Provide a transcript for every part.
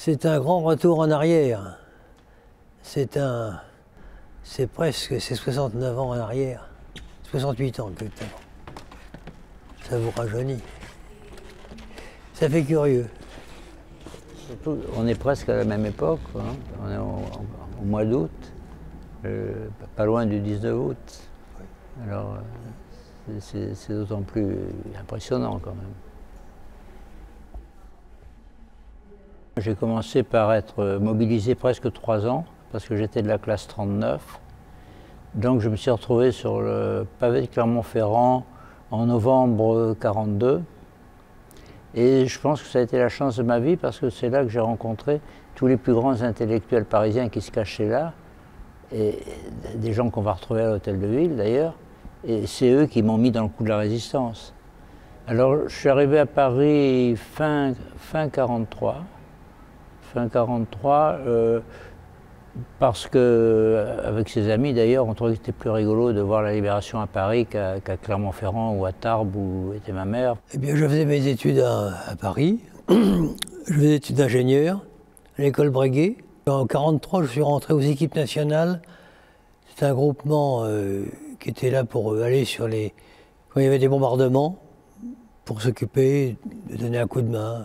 C'est un grand retour en arrière. C'est 69 ans en arrière. 68 ans, exactement. Ça vous rajeunit. Ça fait curieux. On est presque à la même époque, hein. On est au mois d'août, pas loin du 19 août. Alors, c'est d'autant plus impressionnant quand même. J'ai commencé par être mobilisé presque 3 ans, parce que j'étais de la classe 39. Donc je me suis retrouvé sur le pavé de Clermont-Ferrand en novembre 42. Et je pense que ça a été la chance de ma vie, parce que c'est là que j'ai rencontré tous les plus grands intellectuels parisiens qui se cachaient là, et des gens qu'on va retrouver à l'Hôtel de Ville d'ailleurs, et c'est eux qui m'ont mis dans le coup de la résistance. Alors je suis arrivé à Paris fin 43, parce que, avec ses amis d'ailleurs, on trouvait que c'était plus rigolo de voir la Libération à Paris qu'à Clermont-Ferrand ou à Tarbes où était ma mère. Eh bien, je faisais mes études à Paris. Je faisais des études d'ingénieur à l'école Breguet. En 1943, je suis rentré aux équipes nationales. C'est un groupement qui était là pour aller sur les... Quand il y avait des bombardements, pour s'occuper, de donner un coup de main.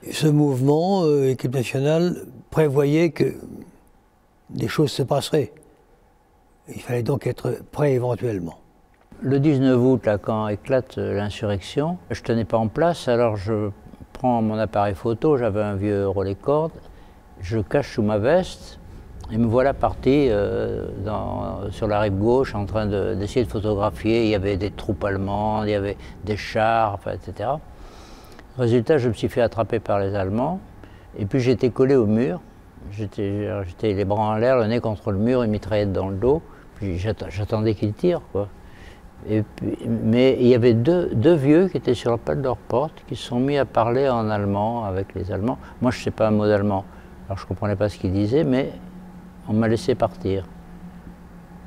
Et ce mouvement, équipe nationale, prévoyait que des choses se passeraient. Il fallait donc être prêt éventuellement. Le 19 août, là, quand éclate l'insurrection, je ne tenais pas en place, alors je prends mon appareil photo, j'avais un vieux Rolleicord, je cache sous ma veste, et me voilà parti sur la rive gauche en train d'essayer de photographier. Il y avait des troupes allemandes, il y avait des chars, enfin, etc. Résultat, je me suis fait attraper par les Allemands, et puis j'étais collé au mur. J'étais les bras en l'air, le nez contre le mur, une mitraillette dans le dos, puis j'attendais qu'ils tirent, quoi. Et puis, mais il y avait deux vieux qui étaient sur le pas de leur porte, qui se sont mis à parler en allemand avec les Allemands. Moi, je ne sais pas un mot d'allemand, alors je ne comprenais pas ce qu'ils disaient, mais on m'a laissé partir.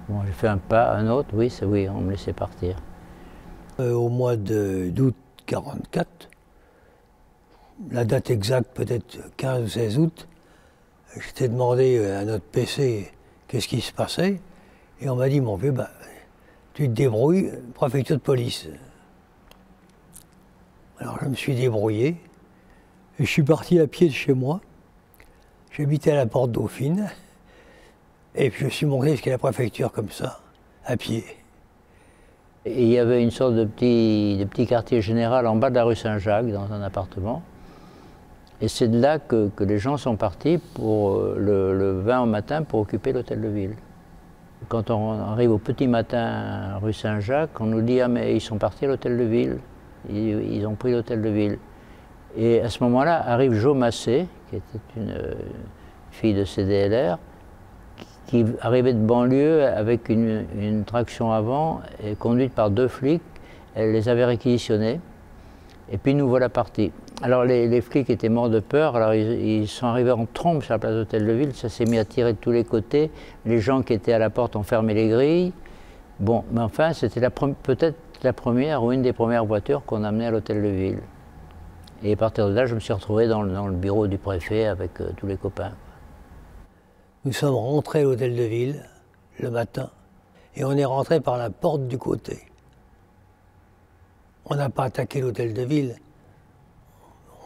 Bon, j'ai fait un pas, un autre, oui, on me laissait partir. Au mois d'août 44, la date exacte peut-être 15 ou 16 août, j'étais demandé à notre PC qu'est-ce qui se passait, et on m'a dit, mon vieux, bah, tu te débrouilles, préfecture de police. Alors je me suis débrouillé, et je suis parti à pied de chez moi. J'habitais à la Porte Dauphine, et puis je suis monté jusqu'à la préfecture comme ça, à pied. Et il y avait une sorte de petit quartier général en bas de la rue Saint-Jacques, dans un appartement. Et c'est de là que les gens sont partis pour le 20 au matin pour occuper l'Hôtel de Ville. Quand on arrive au petit matin rue Saint-Jacques, on nous dit « Ah mais ils sont partis à l'Hôtel de Ville, ils ont pris l'Hôtel de Ville ». Et à ce moment-là arrive Jo Massé, qui était une fille de CDLR, qui arrivait de banlieue avec une traction avant, et conduite par 2 flics. Elle les avait réquisitionnés, et puis nous voilà partis. Alors les flics étaient morts de peur, alors ils sont arrivés en trombe sur la place d'Hôtel de Ville, ça s'est mis à tirer de tous les côtés, les gens qui étaient à la porte ont fermé les grilles. Bon, mais enfin, c'était peut-être la première ou une des premières voitures qu'on amenait à l'Hôtel de Ville. Et à partir de là, je me suis retrouvé dans le bureau du préfet avec tous les copains. Nous sommes rentrés à l'Hôtel de Ville le matin, et on est rentré par la porte du côté. On n'a pas attaqué l'Hôtel de Ville.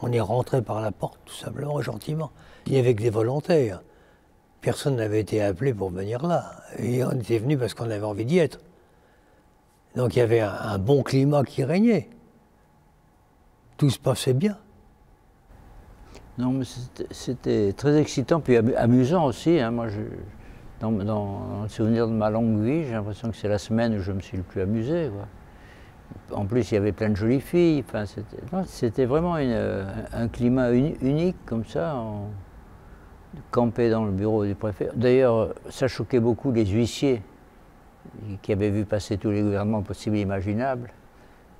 On est rentré par la porte, tout simplement, gentiment. Il n'y avait que des volontaires. Personne n'avait été appelé pour venir là. Et on était venu parce qu'on avait envie d'y être. Donc il y avait un bon climat qui régnait. Tout se passait bien. Non, mais c'était très excitant, puis amusant aussi, hein. Moi, dans le souvenir de ma longue vie, j'ai l'impression que c'est la semaine où je me suis le plus amusé, quoi. En plus, il y avait plein de jolies filles. Enfin, c'était vraiment un climat unique, comme ça, campé dans le bureau du préfet. D'ailleurs, ça choquait beaucoup les huissiers, qui avaient vu passer tous les gouvernements possibles et imaginables.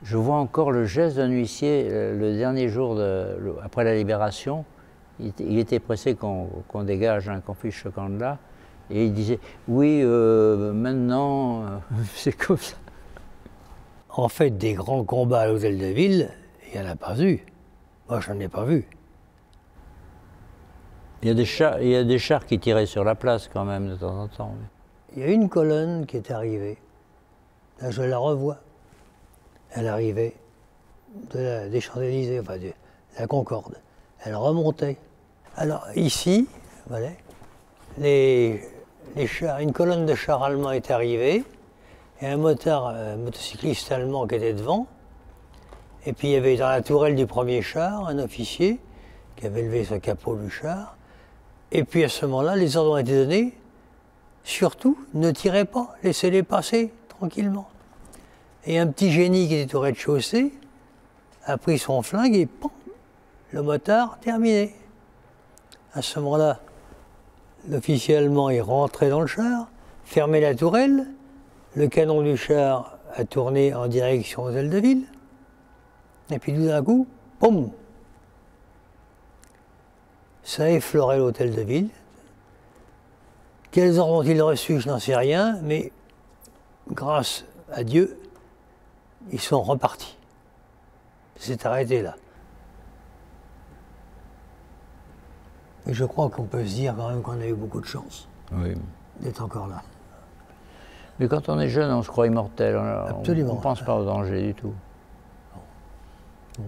Je vois encore le geste d'un huissier, le dernier jour, après la Libération. Il était pressé qu'on dégage, hein, qu'on fiche ce camp-là. Et il disait, oui, maintenant, c'est comme ça. En fait, des grands combats à l'Hôtel de Ville, il n'y en a pas eu. Moi, je n'en ai pas vu. Il y a des chars qui tiraient sur la place quand même de temps en temps. Il y a une colonne qui est arrivée. Là, je la revois. Elle arrivait des Champs-Élysées, enfin de la Concorde. Elle remontait. Alors ici, voilà, une colonne de chars allemands est arrivée, et un motocycliste allemand qui était devant. Et puis il y avait dans la tourelle du premier char un officier qui avait levé son capot du char. Et puis à ce moment-là, les ordres ont été donnés. Surtout, ne tirez pas, laissez-les passer tranquillement. Et un petit génie qui était au rez-de-chaussée a pris son flingue et pam, le motard terminé. À ce moment-là, l'officier allemand est rentré dans le char, fermé la tourelle, le canon du char a tourné en direction Hôtel de Ville, et puis tout d'un coup, boum, ça a effleuré l'Hôtel de Ville. Quels ordres ont-ils reçus, je n'en sais rien, mais grâce à Dieu, ils sont repartis. C'est arrêté là. Et je crois qu'on peut se dire quand même qu'on a eu beaucoup de chance d'être encore là. Mais quand on est jeune, on se croit immortel. Absolument. On ne pense pas au danger du tout. Non.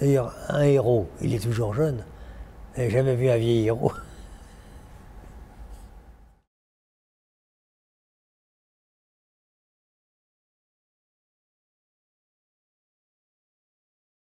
D'ailleurs, un héros, il est toujours jeune. Je n'ai jamais vu un vieil héros.